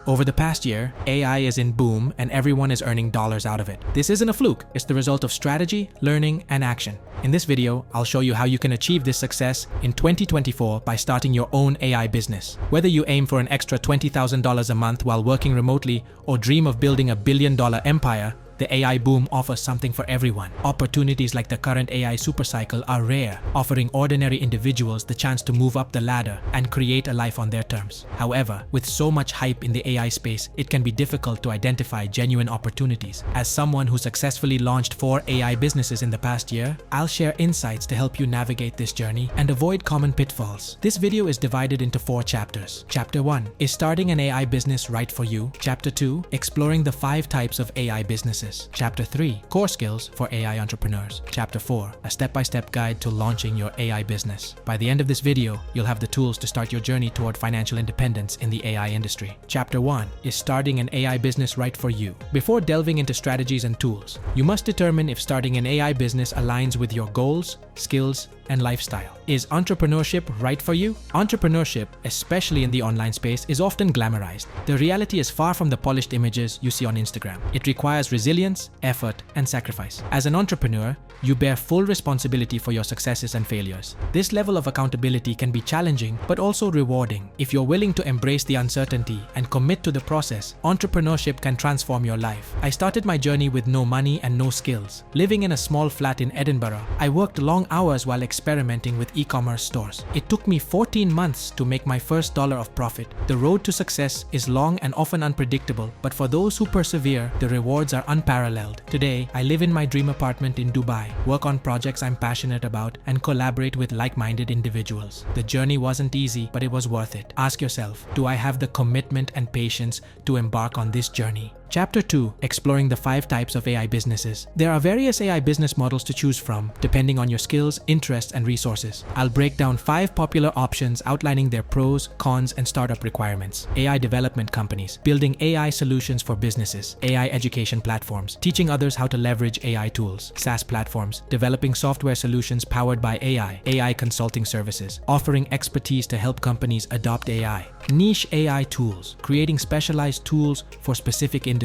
Over the past year, AI is in boom and everyone is earning dollars out of it. This isn't a fluke, it's the result of strategy, learning, and action. In this video, I'll show you how you can achieve this success in 2024 by starting your own AI business. Whether you aim for an extra $20,000 a month while working remotely or dream of building a billion-dollar empire, the AI boom offers something for everyone. Opportunities like the current AI supercycle are rare, offering ordinary individuals the chance to move up the ladder and create a life on their terms. However, with so much hype in the AI space, it can be difficult to identify genuine opportunities. As someone who successfully launched 4 AI businesses in the past year, I'll share insights to help you navigate this journey and avoid common pitfalls. This video is divided into 4 chapters. Chapter 1, is starting an AI business right for you? Chapter 2, exploring the 5 types of AI businesses. Chapter 3, core skills for AI entrepreneurs. Chapter 4, a step-by-step guide to launching your AI business. By the end of this video, you'll have the tools to start your journey toward financial independence in the AI industry. Chapter 1, is starting an AI business right for you? Before delving into strategies and tools, you must determine if starting an AI business aligns with your goals, skills, and lifestyle. Is entrepreneurship right for you? Entrepreneurship, especially in the online space, is often glamorized. The reality is far from the polished images you see on Instagram. It requires resilience, effort, and sacrifice. As an entrepreneur, you bear full responsibility for your successes and failures. This level of accountability can be challenging, but also rewarding. If you're willing to embrace the uncertainty and commit to the process, entrepreneurship can transform your life. I started my journey with no money and no skills. Living in a small flat in Edinburgh, I worked long hours while experimenting with e-commerce stores. It took me 14 months to make my first dollar of profit. The road to success is long and often unpredictable, but for those who persevere, the rewards are unparalleled. Today, I live in my dream apartment in Dubai, work on projects I'm passionate about, and collaborate with like-minded individuals. The journey wasn't easy, but it was worth it. Ask yourself, do I have the commitment and patience to embark on this journey? Chapter 2, exploring the 5 types of AI businesses. There are various AI business models to choose from, depending on your skills, interests, and resources. I'll break down 5 popular options outlining their pros, cons, and startup requirements. AI development companies, building AI solutions for businesses. AI education platforms, teaching others how to leverage AI tools. SaaS platforms, developing software solutions powered by AI. AI consulting services, offering expertise to help companies adopt AI. Niche AI tools, creating specialized tools for specific industries.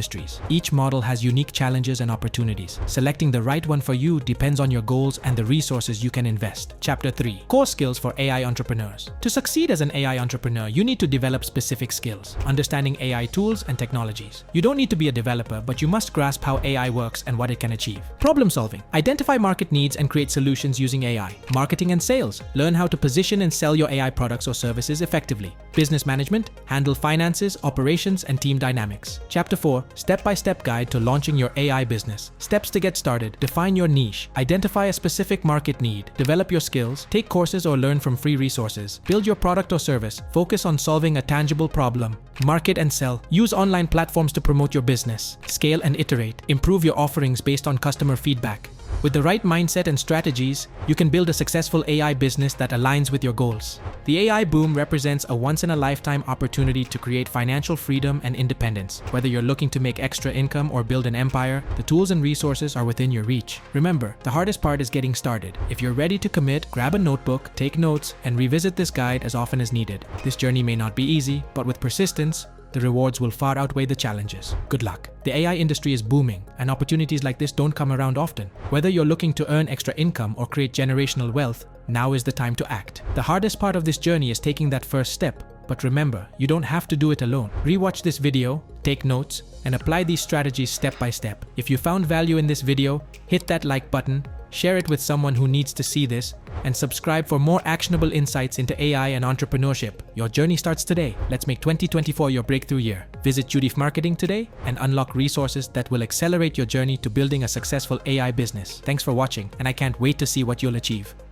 Each model has unique challenges and opportunities. Selecting the right one for you depends on your goals and the resources you can invest. Chapter 3, core skills for AI entrepreneurs. To succeed as an AI entrepreneur, you need to develop specific skills, understanding AI tools and technologies. You don't need to be a developer, but you must grasp how AI works and what it can achieve. Problem solving. Identify market needs and create solutions using AI. Marketing and sales. Learn how to position and sell your AI products or services effectively. Business management. Handle finances, operations, and team dynamics. Chapter 4, step-by-step guide to launching your AI business. Steps to get started. Define your niche. Identify a specific market need. Develop your skills. Take courses or learn from free resources. Build your product or service. Focus on solving a tangible problem. Market and sell. Use online platforms to promote your business. Scale and iterate. Improve your offerings based on customer feedback. With the right mindset and strategies, you can build a successful AI business that aligns with your goals. The AI boom represents a once-in-a-lifetime opportunity to create financial freedom and independence. Whether you're looking to make extra income or build an empire, the tools and resources are within your reach. Remember, the hardest part is getting started. If you're ready to commit, grab a notebook, take notes, and revisit this guide as often as needed. This journey may not be easy, but with persistence, the rewards will far outweigh the challenges. Good luck. The AI industry is booming, and opportunities like this don't come around often. Whether you're looking to earn extra income or create generational wealth, now is the time to act. The hardest part of this journey is taking that first step. But remember, you don't have to do it alone. Rewatch this video, take notes, and apply these strategies step by step. If you found value in this video, hit that like button, share it with someone who needs to see this, and subscribe for more actionable insights into AI and entrepreneurship. Your journey starts today. Let's make 2024 your breakthrough year. Visit Judif Marketing today and unlock resources that will accelerate your journey to building a successful AI business. Thanks for watching, and I can't wait to see what you'll achieve.